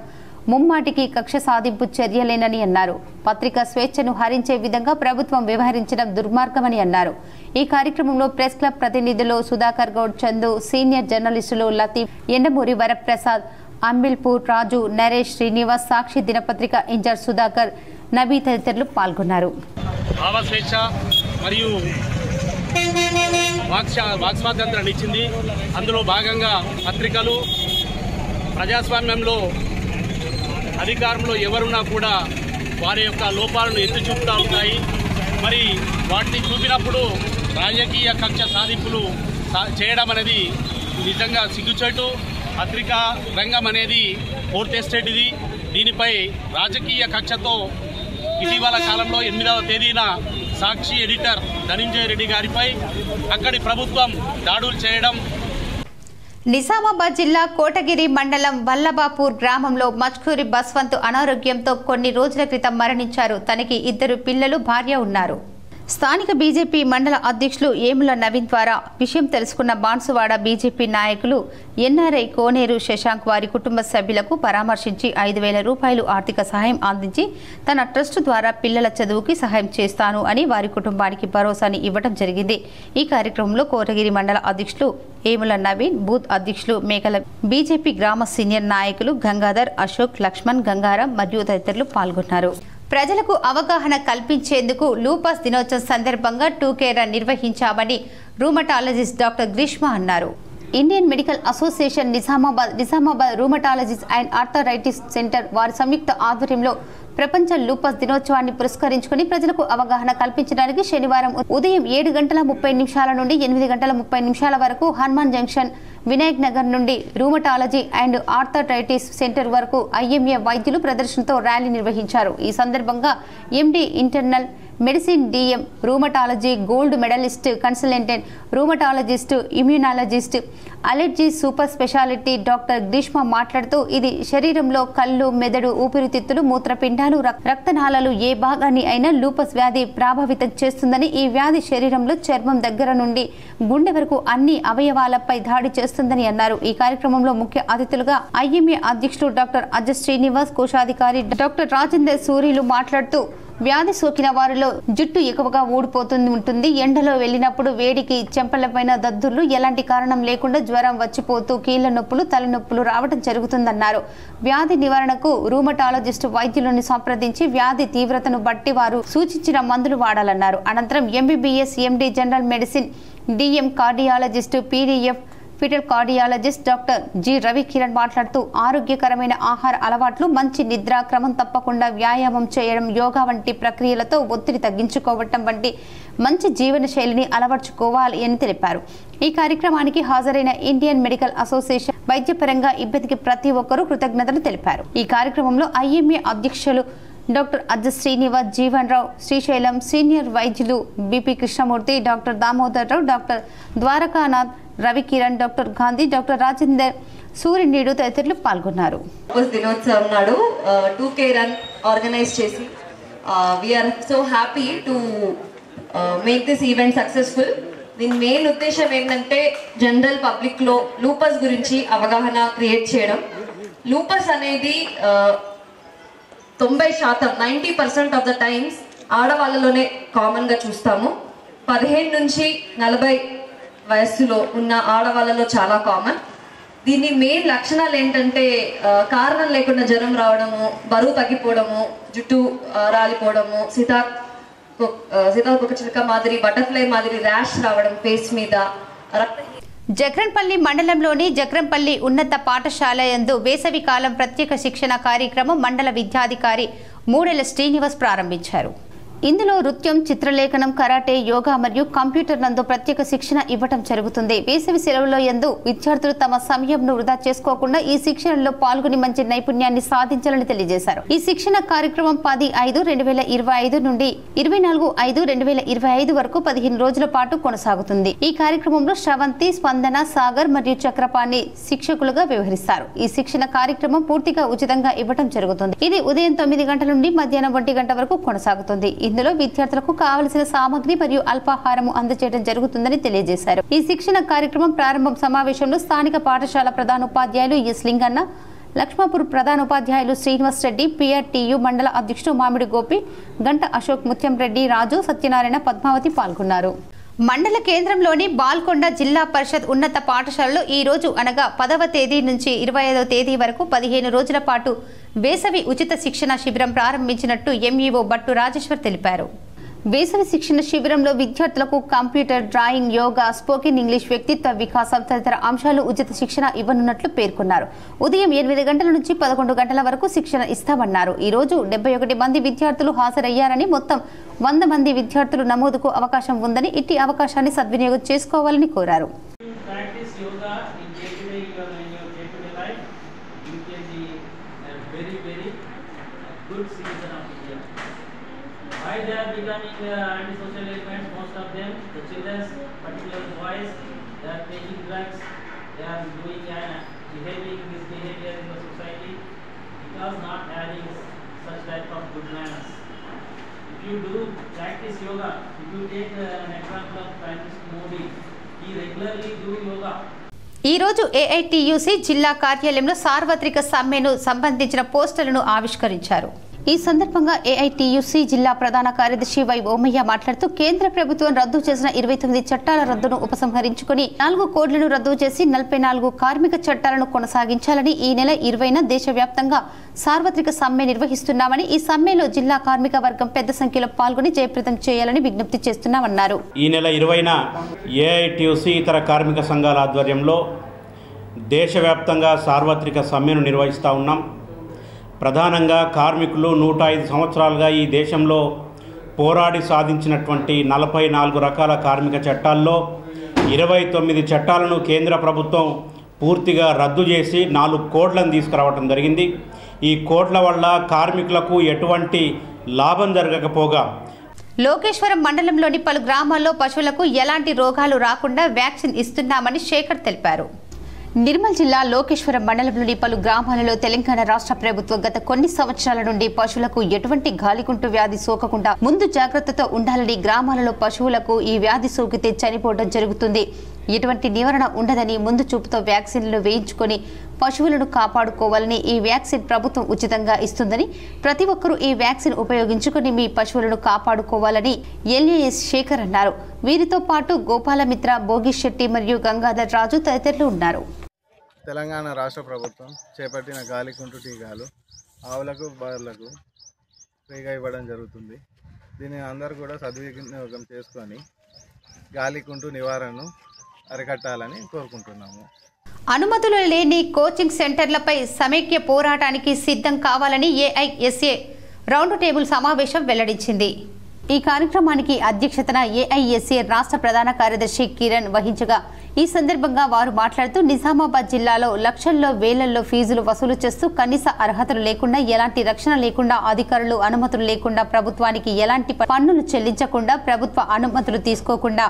ముమ్మాటికి కక్ష సాధింపు చర్యలేనని అన్నారు. పత్రికా స్వేచ్ఛను హరించే విధంగా ప్రభుత్వం వ్యవహరించడం దుర్మార్గమని అన్నారు. ఈ కార్యక్రమంలో ప్రెస్ క్లబ్ ప్రతినిధులు సుధాకర్ గౌడ్, చందు, సీనియర్ జర్నలిస్టులు లతీఫ్, ఎండమూరి వరప్రసాద్, అంబిల్పూర్ రాజు, నరేష్, శ్రీనివాస్, సాక్షి దినపత్రిక ఇన్ఛార్జ్ సుధాకర్, నబీ తదితరులు పాల్గొన్నారు. భావ స్వేచ్ఛ మరియు వాక్స్వాతంత్రాన్ని ఇచ్చింది. అందులో భాగంగా పత్రికలు ప్రజాస్వామ్యంలో అధికారంలో ఎవరున్నా కూడా వారి యొక్క లోపాలను ఎత్తి చూపుతూ ఉంటాయి. మరి వాటిని చూపినప్పుడు రాజకీయ కక్ష సాధింపులు చేయడం అనేది నిజంగా సిగ్గుచేటు. పత్రికా రంగం అనేది ఫోర్త్ ఎస్టేట్ ఇది. దీనిపై రాజకీయ కక్షతో ఇటీవల కాలంలో 8వ తేదీన సాక్షి ఎడిటర్ ధనుంజయ రెడ్డి గారిపై అక్కడి ప్రభుత్వం దాడులు చేయడం. నిజామాబాద్ జిల్లా కోటగిరి మండలం వల్లభాపూర్ గ్రామంలో మచ్కూరి బస్వంత్ అనారోగ్యంతో కొన్ని రోజుల క్రితం మరణించారు. తనకి 2 పిల్లలు, భార్య ఉన్నారు. స్థానిక బీజేపీ మండల అధ్యక్షులు ఏముల నవీన్ ద్వారా విషయం తెలుసుకున్న బాన్సువాడ బీజేపీ నాయకులు ఎన్ఆర్ఐ కోనేరు శశాంక్ వారి కుటుంబ సభ్యులకు పరామర్శించి 5,000 రూపాయలు ఆర్థిక సహాయం అందించి తన ట్రస్ట్ ద్వారా పిల్లల చదువుకి సహాయం చేస్తాను అని వారి కుటుంబానికి భరోసాని ఇవ్వడం జరిగింది. ఈ కార్యక్రమంలో కోటగిరి మండల అధ్యక్షులు ఏముల నవీన్, బూత్ అధ్యక్షులు మేకల బీజేపీ గ్రామ సీనియర్ నాయకులు గంగాధర్, అశోక్, లక్ష్మణ్, గంగారం మరియు తదితరులు పాల్గొన్నారు. ప్రజలకు అవగాహన కల్పించేందుకు లూపస్ దినోత్సవం సందర్భంగా 2K రన్ నిర్వహించామని రూమటాలజిస్ట్ డాక్టర్ గ్రీష్మ అన్నారు. Indian medical association Nizamabad rheumatologist and arthritis centre వారి సంయుక్త ఆధ్వర్యంలో ప్రపంచ లూపస్ దినోత్సవాన్ని పురస్కరించుకుని ప్రజలకు అవగాహన కల్పించడానికి శనివారం ఉదయం 7:30 నుండి 8:30 వరకు హనుమాన్ జంక్షన్, వినాయక్ నగర్ నుండి రూమటాలజీ అండ్ ఆర్థరైటిస్ సెంటర్ వరకు IMA వైద్యులు ప్రదర్శనతో ర్యాలీ నిర్వహించారు. ఈ సందర్భంగా MD internal medicine, DM rheumatology gold medallist, consultant rheumatologist, immunologist, allergy super speciality doctor Greeshma మాట్లాడుతూ ఇది శరీరంలో కళ్ళు, మెదడు, ఊపిరితిత్తులు, మూత్రపిండాలు, రక్తనాళాలు ఏ భాగాన్ని అయినా లూపస్ వ్యాధి ప్రభావితం చేస్తుందని, ఈ వ్యాధి శరీరంలో చర్మం దగ్గర నుండి గుండె వరకు అన్ని అవయవాలపై దాడి చేస్తుందని అన్నారు. ఈ కార్యక్రమంలో ముఖ్య అతిథులుగా IMA అధ్యక్షులు డాక్టర్ అజయ్ శ్రీనివాస్, కోశాధికారి డాక్టర్ రాజేందర్ సూరిలు మాట్లాడుతూ వ్యాధి సోకిన వారిలో జుట్టు ఎక్కువగా ఊడిపోతుంది. ఎండలో వెళ్ళినప్పుడు వేడికి చెంపలపైన దద్దుర్లు, ఎలాంటి కారణం లేకుండా జ్వరం వచ్చిపోతూ కీళ్ల నొప్పులు, తలనొప్పులు రావడం జరుగుతుందన్నారు. వ్యాధి నివారణకు రూమటాలజిస్ట్ వైద్యులను సంప్రదించి వ్యాధి తీవ్రతను బట్టి వారు సూచించిన మందులు వాడాలన్నారు. అనంతరం MBBS, MD general medicine, DM cardiologist, PDF fetal cardiologist doctor G Ravikiran మాట్లాడుతూ ఆరోగ్యకరమైన ఆహార అలవాట్లు, మంచి నిద్ర, క్రమం తప్పకుండా వ్యాయామం చేయడం, యోగా వంటి ప్రక్రియలతో ఒత్తిడి తగ్గించుకోవటం వంటి మంచి జీవన శైలిని అలవర్చుకోవాలి అని తెలిపారు. ఈ కార్యక్రమానికి హాజరైన ఇండియన్ మెడికల్ అసోసియేషన్ వైద్యపరంగా ఇబ్బందికి ప్రతి ఒక్కరూ కృతజ్ఞతలు తెలిపారు. ఈ కార్యక్రమంలో IMA అధ్యక్షులు డాక్టర్ అజయ్ శ్రీనివాస్, జీవన్ రావు, శ్రీశైలం, సీనియర్ వైద్యులు BP Krishnamurthy, doctor Damodar Rao, doctor Dwarakanath, Ravikiran, doctor Gandhi, doctor Rajender, Suryanidu తదితరులు పాల్గొన్నారు. దినోత్సవం నాడు 2K రన్ ఆర్గనైజ్ చేసి we're so happy to make this event successful. దీని మెయిన్ ఉద్దేశం ఏంటంటే జనరల్ పబ్లిక్లో లూపస్ గురించి అవగాహన క్రియేట్ చేయడం. లూపస్ అనేది 90% ఆఫ్ ద టైమ్స్ ఆడవాళ్ళలోనే కామన్గా చూస్తాము. 15 నుంచి 40 వయస్సులో ఉన్న ఆడవాళ్ళలో చాలా కామన్. దీని మెయిన్ లక్షణాలు ఏంటంటే కారణం లేకుండా జ్వరం రావడము, బరువు తగ్గిపోవడము, జుట్టు రాలిపోవడము, సీతాకోక చిలుక మాదిరి, బటర్ఫ్లై మాదిరి ర్యాష్ రావడం ఫేస్ మీద. జక్రన్పల్లి మండలంలోని జక్రన్పల్లి ఉన్నత పాఠశాల యందు వేసవి కాలం ప్రత్యేక శిక్షణ కార్యక్రమం మండల విద్యాధికారి మూడెల శ్రీనివాస్ ప్రారంభించారు. ఇందులో నృత్యం, చిత్రలేఖనం, కరాటే, యోగా మరియు కంప్యూటర్ నందు ప్రత్యేక శిక్షణ ఇవ్వడం జరుగుతుంది. వేసవి సెలవుల్లో యందు విద్యార్థులు తమ సమయంను వృధా చేసుకోకుండా ఈ శిక్షణలో పాల్గొని మంచి నైపుణ్యాన్ని సాధించాలని తెలియజేశారు. ఈ శిక్షణ కార్యక్రమం 10/5/2025 నుండి 24/5/2025 వరకు 15 రోజుల పాటు కొనసాగుతుంది. ఈ కార్యక్రమంలో శ్రవంతి, స్పందన, సాగర్ మరియు చక్రపాణి శిక్షకులుగా వ్యవహరిస్తారు. ఈ శిక్షణ కార్యక్రమం పూర్తిగా ఉచితంగా ఇవ్వడం జరుగుతుంది. ఇది ఉదయం 9 గంటల నుండి మధ్యాహ్నం 1 గంట వరకు కొనసాగుతుంది. ఇందులో విద్యార్థులకు కావలసిన సామగ్రి మరియు అల్పాహారము అందజేయడం జరుగుతుందని తెలియజేశారు. ఈ శిక్షణ కార్యక్రమం ప్రారంభం సమావేశంలో స్థానిక పాఠశాల ప్రధానోపాధ్యాయులు ఎస్ లింగన్న, లక్ష్మాపూర్ ప్రధానోపాధ్యాయులు శ్రీనివాస్ రెడ్డి, పిఆర్టీయు మండల అధ్యక్షుడు మామిడి గోపి, గంట అశోక్, ముత్యం రెడ్డి, రాజు, సత్యనారాయణ, పద్మావతి పాల్గొన్నారు. మండల కేంద్రంలోని బాల్కొండ జిల్లా పరిషత్ ఉన్నత పాఠశాలలో ఈ రోజు అనగా 10వ తేదీ నుంచి 25వ తేదీ వరకు 15 రోజుల పాటు వేసవి ఉచిత శిక్షణ శిబిరం ప్రారంభించినట్టు ఎంఈఓ బట్టు రాజేశ్వర్ తెలిపారు. వేసవి శిక్షణ శిబిరంలో విద్యార్థులకు computer, drawing, yoga, spoken English, వ్యక్తిత్వ వికాసం తదితర అంశాలు ఉచిత శిక్షణ ఇవ్వనున్నట్లు పేర్కొన్నారు. ఉదయం 8 గంటల నుంచి 11 గంటల వరకు శిక్షణ ఇస్తామన్నారు. ఈ రోజు 71 మంది విద్యార్థులు హాజరయ్యారని, మొత్తం 100 మంది విద్యార్థులు నమోదుకు అవకాశం ఉందని, ఇట్టి అవకాశాన్ని సద్వినియోగం చేసుకోవాలని కోరారు. Why they are becoming antisocial elements, most of them, the children's particular boys, they are taking drugs, they are doing behaving this behavior in the society because not having such type of good manners. If you do practice yoga, if you take an example of Prime Minister Modi, he regularly do yoga. ఈ రోజు AITUC జిల్లా కార్యాలయంలో సార్వత్రిక సమ్మెను సంబంధించిన పోస్టర్లను ఆవిష్కరించారు. ఈ సందర్భంగా ఏఐటియుసి జిల్లా ప్రధాన కార్యదర్శి వై ఓమయ్య మాట్లాడుతూ కేంద్ర ప్రభుత్వం రద్దు చేసిన 29 చట్టాల రద్దును ఉపసంహరించుకుని 4 కోడ్లను రద్దు చేసి 44 కార్మిక చట్టాలను కొనసాగించాలని, ఈ నెల 20న దేశవ్యాప్తంగా సార్వత్రిక సమ్మె నిర్వహిస్తున్నామని, ఈ సమ్మెలో జిల్లా కార్మిక వర్గం పెద్ద సంఖ్యలో పాల్గొని జయప్రదం చేయాలని విజ్ఞప్తి చేస్తున్నామన్నారు. ఈ నెల 20న ఏఐటియుసి ఇతర కార్మిక సంఘాల ఆధ్వర్యంలో దేశవ్యాప్తంగా సార్వత్రిక సమ్మెను నిర్వహిస్తూ ఉన్నాం. ప్రధానంగా కార్మికులు 105 సంవత్సరాలుగా ఈ దేశంలో పోరాడి సాధించినటువంటి 44 రకాల కార్మిక చట్టాల్లో 29 చట్టాలను కేంద్ర ప్రభుత్వం పూర్తిగా రద్దు చేసి 4 కోడ్లను తీసుకురావడం జరిగింది. ఈ కోడ్ల వల్ల కార్మికులకు ఎటువంటి లాభం జరగకపోగా లోకేశ్వరం మండలంలోని పలు గ్రామాల్లో పశువులకు ఎలాంటి రోగాలు రాకుండా వ్యాక్సిన్ ఇస్తున్నామని శేఖర్ తెలిపారు. నిర్మల్ జిల్లా లోకేశ్వరం మండలంలోని పలు గ్రామాలలో తెలంగాణ రాష్ట్ర ప్రభుత్వం గత కొన్ని సంవత్సరాల నుండి పశువులకు ఎటువంటి గాలికుంటు వ్యాధి సోకకుండా ముందు జాగ్రత్తతో ఉండాలని, గ్రామాలలో పశువులకు ఈ వ్యాధి సోకితే చనిపోవడం జరుగుతుంది, ఎటువంటి నివారణ ఉండదని ముందు చూపుతో వ్యాక్సిన్లు వేయించుకొని పశువులను కాపాడుకోవాలని, ఈ వ్యాక్సిన్ ప్రభుత్వం ఉచితంగా ఇస్తుందని, ప్రతి ఒక్కరూ ఈ వ్యాక్సిన్ ఉపయోగించుకొని మీ పశువులను కాపాడుకోవాలని ఎల్ఏఎస్ శేఖర్ అన్నారు. వీరితో పాటు గోపాలమిత్ర, భోగి శెట్టి మరియు గంగాధర్ రాజు తదితరులు ఉన్నారు. తెలంగాణ రాష్ట్ర ప్రభుత్వం చేపట్టిన గాలికుంటు టీకాలు ఆవులకు, బర్రెలకు ఫ్రీగా ఇవ్వడం జరుగుతుంది. దీన్ని అందరూ కూడా సద్వినియోగం చేసుకొని గాలికుంటు నివారణను అరికట్టాలని కోరుకుంటున్నాము. అనుమతులు లేని కోచింగ్ సెంటర్లపై సమైక్య పోరాటానికి సిద్ధం కావాలని ఏఐఎస్ఏ రౌండ్ టేబుల్ సమావేశం వెల్లడించింది. ఈ కార్యక్రమానికి అధ్యక్షతన ఏఐఎస్ఏ రాష్ట్ర ప్రధాన కార్యదర్శి కిరణ్ వహించగా, ఈ సందర్భంగా వారు మాట్లాడుతూ నిజామాబాద్ జిల్లాలో లక్షల్లో వేలల్లో ఫీజులు వసూలు చేస్తూ కనీస అర్హతలు లేకుండా, ఎలాంటి రక్షణ లేకుండా, అధికారులు అనుమతులు లేకుండా, ప్రభుత్వానికి ఎలాంటి పన్నులు చెల్లించకుండా, ప్రభుత్వ అనుమతులు తీసుకోకుండా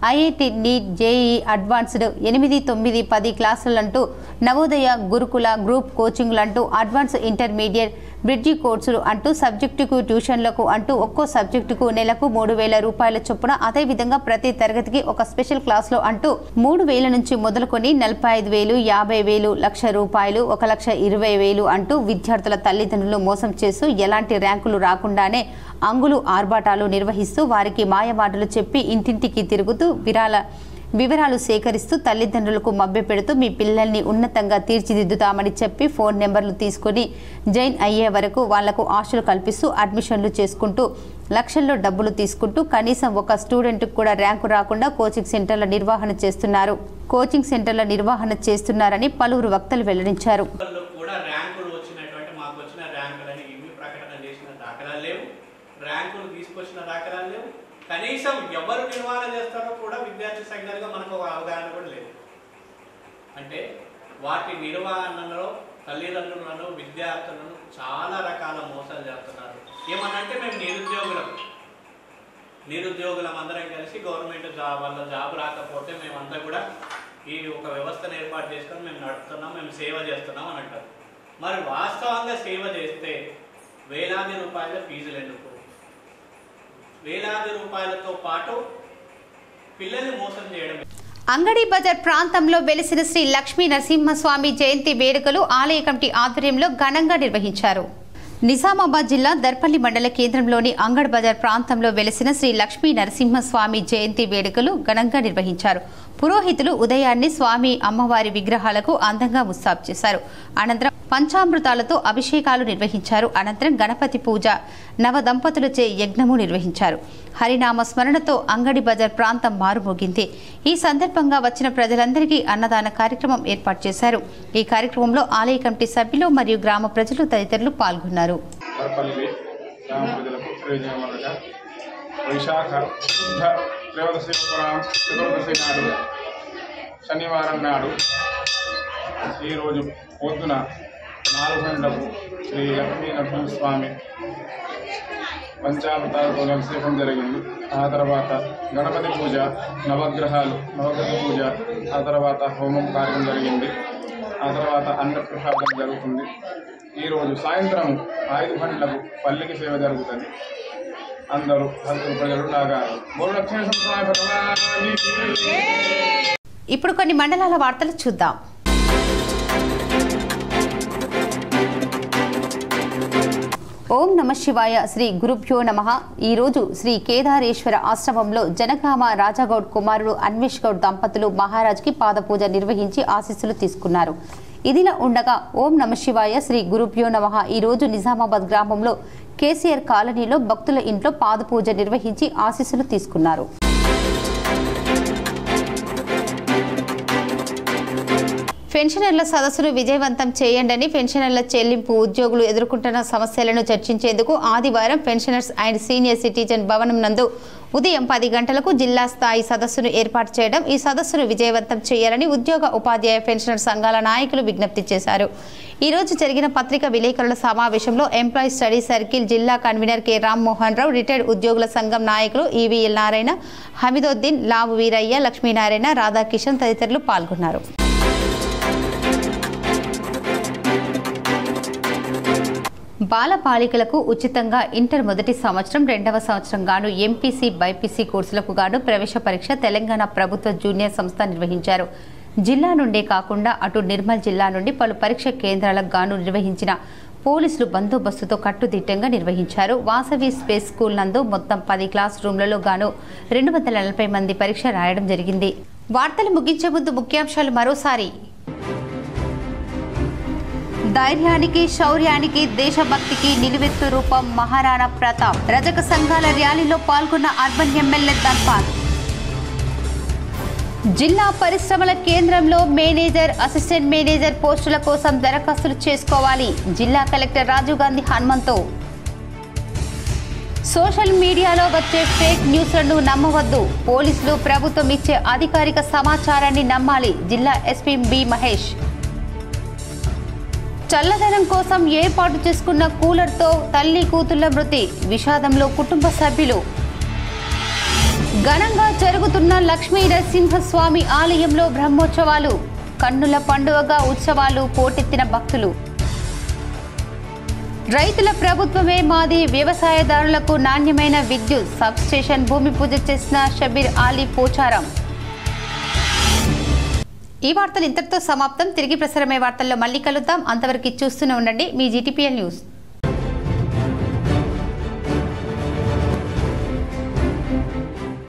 ఐఐటి, నీట్, జేఈ అడ్వాన్స్డ్ 8, 9, 10 క్లాసులంటూ, నవోదయ, గురుకుల, గ్రూప్ కోచింగ్లంటూ, అడ్వాన్స్ ఇంటర్మీడియట్, బ్రిడ్జి కోర్సులు అంటూ, సబ్జెక్టుకు ట్యూషన్లకు అంటూ ఒక్కో సబ్జెక్టుకు నెలకు 3,000 రూపాయల చొప్పున, అదేవిధంగా ప్రతి తరగతికి ఒక స్పెషల్ క్లాసులో అంటూ 3,000 నుంచి మొదలుకొని 45,000, 50,000, 1,00,000 రూపాయలు, 1,20,000 అంటూ విద్యార్థుల తల్లిదండ్రులు మోసం చేస్తూ ఎలాంటి ర్యాంకులు రాకుండానే అంగులు ఆర్భాటాలు నిర్వహిస్తూ వారికి మాయమాటలు చెప్పి ఇంటింటికి తిరుగుతూ వివరాలు సేకరిస్తూ తల్లిదండ్రులకు మభ్యపెడుతూ మీ పిల్లల్ని ఉన్నతంగా తీర్చిదిద్దుతామని చెప్పి ఫోన్ నెంబర్లు తీసుకుని జాయిన్ అయ్యే వరకు వాళ్లకు ఆశలు కల్పిస్తూ అడ్మిషన్లు చేసుకుంటూ లక్షల్లో డబ్బులు తీసుకుంటూ కనీసం ఒక స్టూడెంట్కు కూడా ర్యాంకు రాకుండా కోచింగ్ సెంటర్ల నిర్వహణ చేస్తున్నారని పలువురు వక్తలు వెల్లడించారు. ర్యాంకులు తీసుకొచ్చిన ఎవరు నిర్వహణ చేస్తారో కూడా విద్యార్థి సంఘాలుగా మనకు ఒక అవగాహన కూడా లేదు. అంటే వాటి నిర్వహణలో తల్లిదండ్రులను విద్యార్థులను చాలా రకాల మోసాలు చేస్తున్నారు. ఏమనంటే మేము నిరుద్యోగులం అందరం కలిసి గవర్నమెంట్ జాబ్ వల్ల జాబ్ రాకపోతే మేమంతా కూడా ఈ ఒక వ్యవస్థను ఏర్పాటు చేసుకొని మేము నడుపుతున్నాం, మేము సేవ చేస్తున్నాం అని అంటారు. మరి వాస్తవంగా సేవ చేస్తే వేలాది రూపాయల ఫీజులు ఎందుకు? వేలాది రూపాయలతో పాటు పిల్లల్ని మోసం చేయడం. అంగడి బజార్ ప్రాంతంలో వెలిసిన శ్రీ లక్ష్మీ నరసింహస్వామి జయంతి వేడుకలు ఆలయ కమిటీ ఆధ్వర్యంలో ఘనంగా నిర్వహించారు. నిజామాబాద్ జిల్లా దర్పల్లి మండల కేంద్రంలోని అంగడి బజార్ ప్రాంతంలో వెలిసిన శ్రీ లక్ష్మీ నరసింహస్వామి జయంతి వేడుకలు ఘనంగా నిర్వహించారు. పురోహితులు ఉదయాన్నే స్వామి అమ్మవారి విగ్రహాలకు అందంగా ముస్తాబు చేశారు. అనంతరం పంచామృతాలతో అభిషేకాలు నిర్వహించారు. అనంతరం గణపతి పూజ, నవ దంపతులచే యజ్ఞము నిర్వహించారు. హరినామ స్మరణతో అంగడి బజార్ ప్రాంతం మారుమోగింది. ఈ సందర్భంగా వచ్చిన ప్రజలందరికీ అన్నదాన కార్యక్రమం ఏర్పాటు చేశారు. ఈ కార్యక్రమంలో ఆలయ కమిటీ సభ్యులు మరియు గ్రామ ప్రజలు తదితరులు పాల్గొన్నారు. శనివారం నాడు ఈరోజు పొద్దున 4 గంటలకు శ్రీ లక్ష్మీ నరసింహస్వామి పంచామృతాలతో అభిషేకం జరిగింది. ఆ తర్వాత గణపతి పూజ, నవగ్రహ పూజ, ఆ తర్వాత హోమం కార్యం జరిగింది. ఆ తర్వాత అన్నప్రసాదం జరుగుతుంది. ఈరోజు సాయంత్రం 5 గంటలకు పల్లికి సేవ జరుగుతుంది. అందరూ భక్తులు ప్రజలు లాగా ఇప్పుడు కొన్ని మండలాల వార్తలు చూద్దాం. ఓం నమ శివాయ. శ్రీ గురుభ్యో నమః. ఈరోజు శ్రీ కేదారేశ్వర ఆశ్రమంలో జనగామ రాజాగౌడ్ కుమారుడు అన్వేష్ గౌడ్ దంపతులు మహారాజ్కి పాదపూజ నిర్వహించి ఆశీస్సులు తీసుకున్నారు. ఇదిలా ఉండగా ఓం నమ శివాయ శ్రీ గురుభ్యో నమః ఈరోజు నిజామాబాద్ గ్రామంలో కేసీఆర్ కాలనీలో భక్తుల ఇంట్లో పాదపూజ నిర్వహించి ఆశీస్సులు తీసుకున్నారు. పెన్షనర్ల సదస్సును విజయవంతం చేయండి. పెన్షనర్ల చెల్లింపు ఉద్యోగులు ఎదుర్కొంటున్న సమస్యలను చర్చించేందుకు ఆదివారం పెన్షనర్స్ అండ్ సీనియర్ సిటిజన్ భవనం నందు ఉదయం 10 గంటలకు జిల్లా స్థాయి సదస్సును ఏర్పాటు చేయడం, ఈ సదస్సును విజయవంతం చేయాలని ఉద్యోగ ఉపాధ్యాయ పెన్షనర్ సంఘాల నాయకులు విజ్ఞప్తి చేశారు. ఈ రోజు జరిగిన పత్రికా విలేకరుల సమావేశంలో ఎంప్లాయీ స్టడీ సర్కిల్ జిల్లా convener K Rammohan Rao, retired ఉద్యోగుల సంఘం నాయకులు ఈవీఎల్ నారాయణ, హమీదోద్దీన్, లావు వీరయ్య, లక్ష్మీనారాయణ, రాధాకిషన్ తదితరులు పాల్గొన్నారు. బాలబాలికలకు ఉచితంగా ఇంటర్ మొదటి సంవత్సరం, 2వ సంవత్సరం గాను ఎంపీసీ, బైపీసీ కోర్సులకు గాను ప్రవేశ పరీక్ష తెలంగాణ ప్రభుత్వ జూనియర్ సంస్థ నిర్వహించారు. జిల్లా నుండే కాకుండా అటు నిర్మల్ జిల్లా నుండి పలు పరీక్ష కేంద్రాలకు గాను నిర్వహించిన పోలీసులు బందోబస్తుతో కట్టుదిట్టంగా నిర్వహించారు. వాసవి స్పేస్ స్కూల్ నందు మొత్తం 10 క్లాస్ రూమ్లలో గాను 240 మంది పరీక్ష రాయడం జరిగింది. వార్తలు ముగించే ముందు ముఖ్యాంశాలు మరోసారి. ధైర్యానికి, శౌర్యానికి, దేశభక్తికి నిలువెత్తు రూపం మహారాణా ప్రతాప్. రజక సంఘాల ర్యాలీలో పాల్గొన్న అర్బన్ ఎమ్మెల్యే ధన్పాల్. జిల్లా పరిశ్రమల కేంద్రంలో మేనేజర్, అసిస్టెంట్ మేనేజర్ పోస్టుల కోసం దరఖాస్తులు చేసుకోవాలి. జిల్లా కలెక్టర్ రాజీవ్ గాంధీ హనుమంతో. సోషల్ మీడియాలో వచ్చే ఫేక్ న్యూస్లను నమ్మవద్దు. పోలీసులు ప్రభుత్వం ఇచ్చే అధికారిక సమాచారాన్ని నమ్మాలి. జిల్లా ఎస్పీ బి మహేష్. చల్లదనం కోసం ఏర్పాటు చేసుకున్న కూలర్తో తల్లి కూతుళ్ల మృతి, విషాదంలో కుటుంబ సభ్యులు. ఘనంగా జరుగుతున్న లక్ష్మీ నరసింహస్వామి ఆలయంలో బ్రహ్మోత్సవాలు, కన్నుల పండుగగా ఉత్సవాలు, పోటెత్తిన భక్తులు. రైతుల ప్రభుత్వమే మాది, వ్యవసాయదారులకు నాణ్యమైన విద్యుత్, సబ్స్టేషన్ భూమి పూజ చేసిన షబీర్ ఆలీ పోచారం. ఈ వార్తలు ఇంతటితో సమాప్తం. తిరిగి ప్రసారమయ్యే వార్తల్లో మళ్ళీ కలుద్దాం. అంతవరకు చూస్తూనే ఉండండి మీ జీటీపీఎల్ న్యూస్.